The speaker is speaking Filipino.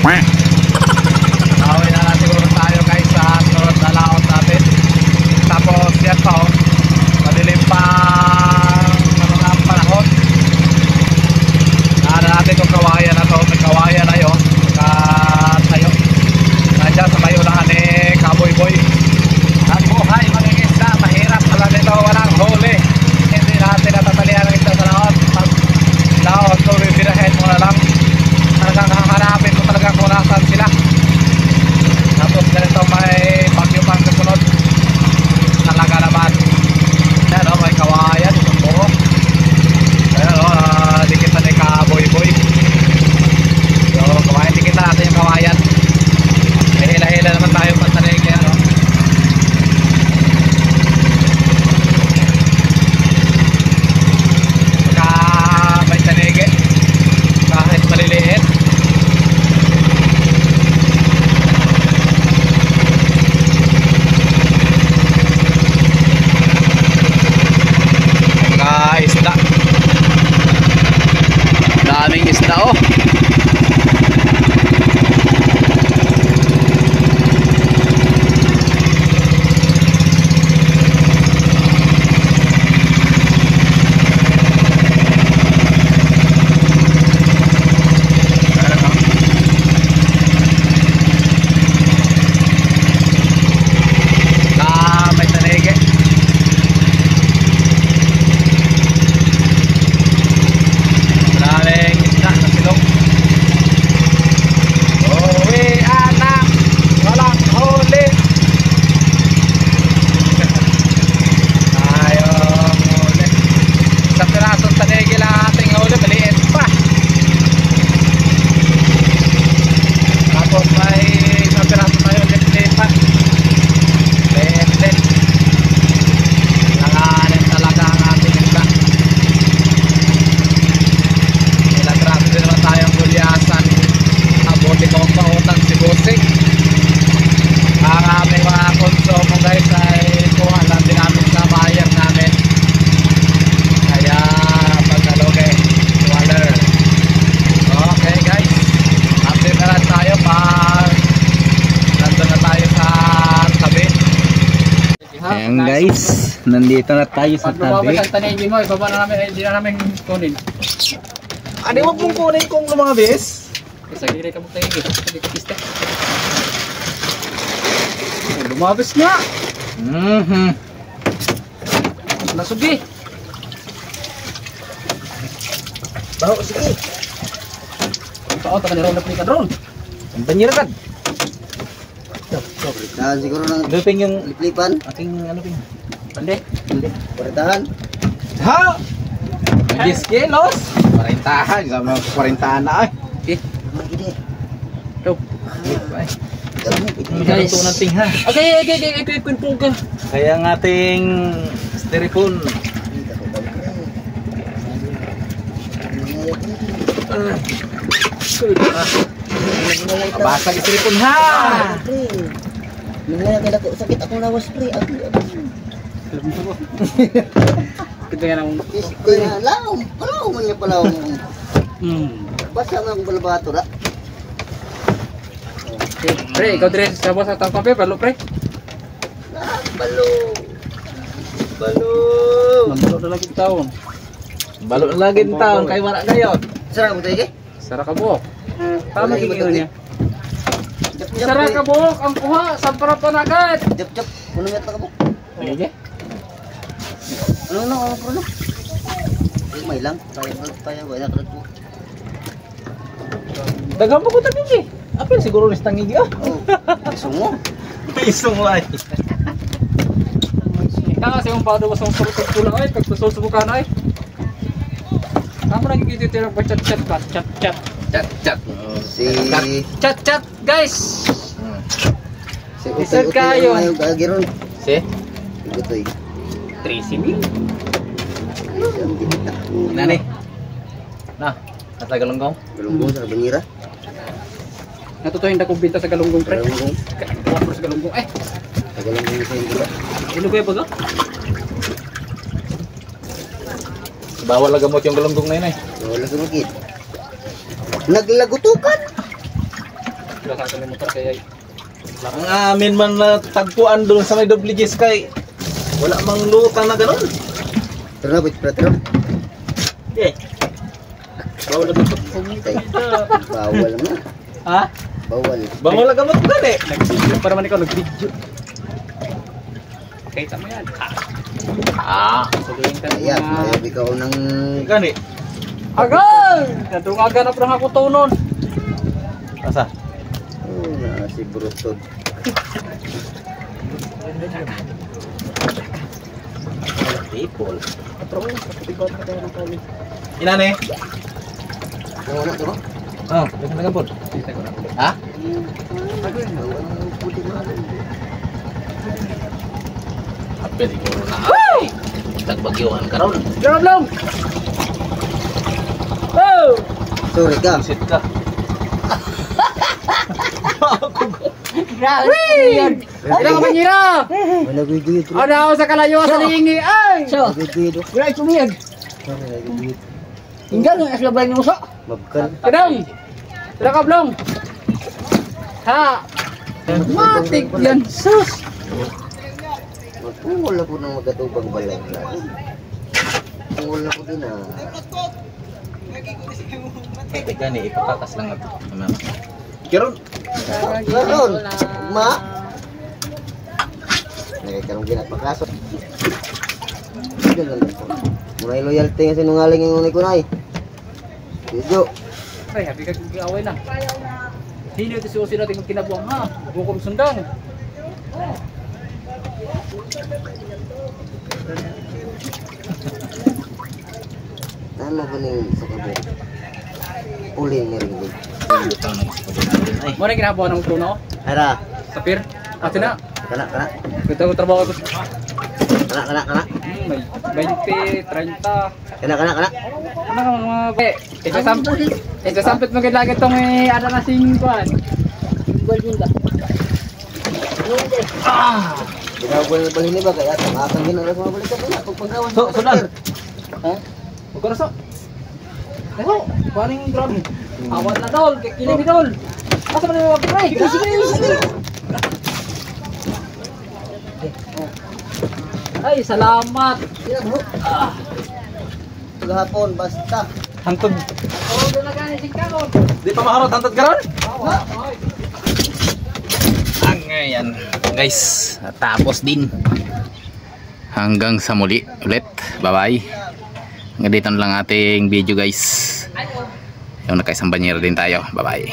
Nakawin na lang siguro tayo guys sa sunod na laot natin. Tapos yan pa oh, madilim pa mga panahon. Naanan natin itong kawayan na to. May kawayan na yun tayo nandiyan sa may unahan ni Kaboy Boy. Ang buhay maging isda, mahirap pala nito, walang huli. Hindi natin natatalian ng isda sa laot. Pag laot ko, bibirahin mo na lang. Talagang hahanapin mo talaga kung nasan sila. Tapos ganito may bagyo pang kasunod. Talaga naman. Ayan o, may kawayan, isang buo. Ayan o, dikitan ni Kaboy Boy. So, kumain dikitan natin yung kawayan. May hila-hila naman tayo pantanig. Ayan o. May tanigi. Kahit maliliit. Isda. Daming isda oh. Ayan guys, nandito na tayo sa tabi. Pag lumabas ang tanigin mo, ibaba na namin, hindi na namin kunin. Ano wag mong kunin kung lumabas? Kasi gilay ka mong tanigin, hindi ka pista. Lumabas nga! Nasugi! Baho, sige! Pao, taka nilaw na pili ka drone! Ang banyo na kad! Dahan siguro ng Duping yung liplipan. aking ano ping? Pande? Paritahan. Ha! 10 kilos! 40 sama 40 na ay. Okay. Gini. Ito. Guys, ito nating ha. Okay, pinpong ka. Kaya ng ating styrofoam. Basag styrofoam ha. Ningaya kay dako sakit akong lawas pre. Kita yan ang Laom man niya pala. Basa man ang balbato ra. Pre, ikaw dire sa bawah sa tangkap pre, balo pre. Balo. Nambalo na lagi taon. Balo na lagi ng taon kay wala gayon. Sara mo tayo Sara ka buhok. Tama gigingon niya. Sara ka buhok ang kuha sa para panagad. Jap. Kuno met ka mo. Sige. Ano na ako pro no? May lang. Kaya wala ka po. Daghang pa ko tagigi. Apil siguro nis tangigi ah. Oh. Sungo. Isong ay. Ika kasi yung pado wasang surut pula ay pagsusubukan ay. Kamu lagi gitu terus chat pas chat. Si Chat guys. si Isad kayo. Giron. Si Gutoy. 13,000. nani. Nah, kata galunggong. Galunggong sa banira. Natutuhin na kong binta sa galunggong pre. Galunggong. Kapro sa galunggong. Galunggong sa inyo. Ano ba ba? Bawal lang gamot yung galunggong na yun eh. Wala sa magid. Naglagutukan. Sila sa akin motor kaya Ang amin man na tagpuan doon sa may Dobligis kay wala mang lutang na ganun. Pero na, pero. Eh. Bawal na gamot. Pumitay. Bawal na. ha? Bawal. Bawal na gamot gani. Nag-video para man ikaw nag-video. Okay, tama yan. Sabihin ka Ayan, ayaw ikaw ng... Gani. Agay! Nadungaga na parang ako tunon. Asa? Oh, na si Brutod. People. Pero kapitigot na tayo ng kali. Inane. Ano na ito? Oh, dagan dagan pod. Ha? Apel siguro na. Tagbagyuhan karon. Garap lang! Oh! Sorry ka. Sit ka. Grabe! Ilang ka manira! Malagwigwid. Ano ako sa kalayo sa liingi? Ay! Malagwigwid. Wala sumiyag! Malagwigwid. Hinggan ang aslabay ng uso! Mabkan. Kadang! Tira ka blong! Ha! Matik yan! Sus! Magpungol ako ng magatubang balay. Pungol ako din ah. Gani ipatakas lang ato. Karon. Ganon. Ma. Nagkaroon ginapakaso. Ganon. Muna loyalty nga sinungaling yung unay ko na eh. Dito. Ay, happy ka kag-away na. Hindi ito susi natin kung kinabuang ha. Bukom sundang. Ano ba ning sa kabo? Uli nga rin. Ay. Mo na kinabuhan ng tuno. Ara. Sapir. Ate na. Kana. Kita ko trabaho ko. Kana. May 20, 30. Kana. Ano ka mga be? Ito sampit mo lagi itong ada na sing kuan. Ginagawa ni ba kaya akan ginagawa sa mga balik ka pala pagpagawan. Sudan. Ha? Magkaraso. Ano? Paring grabe. Awat na dol, kikilig ni dol. Asa man yung pray? Sige. Ay, salamat. Gahapon basta. Hantod. Oh, doon na gani sing kaon. Di pa maharot hantod karon? Ay. Ang ngayon, guys, natapos din. Hanggang sa muli ulit. Bye-bye. Hanggang dito na lang ating video, guys. Yung nakaisang banyera din tayo. Bye-bye.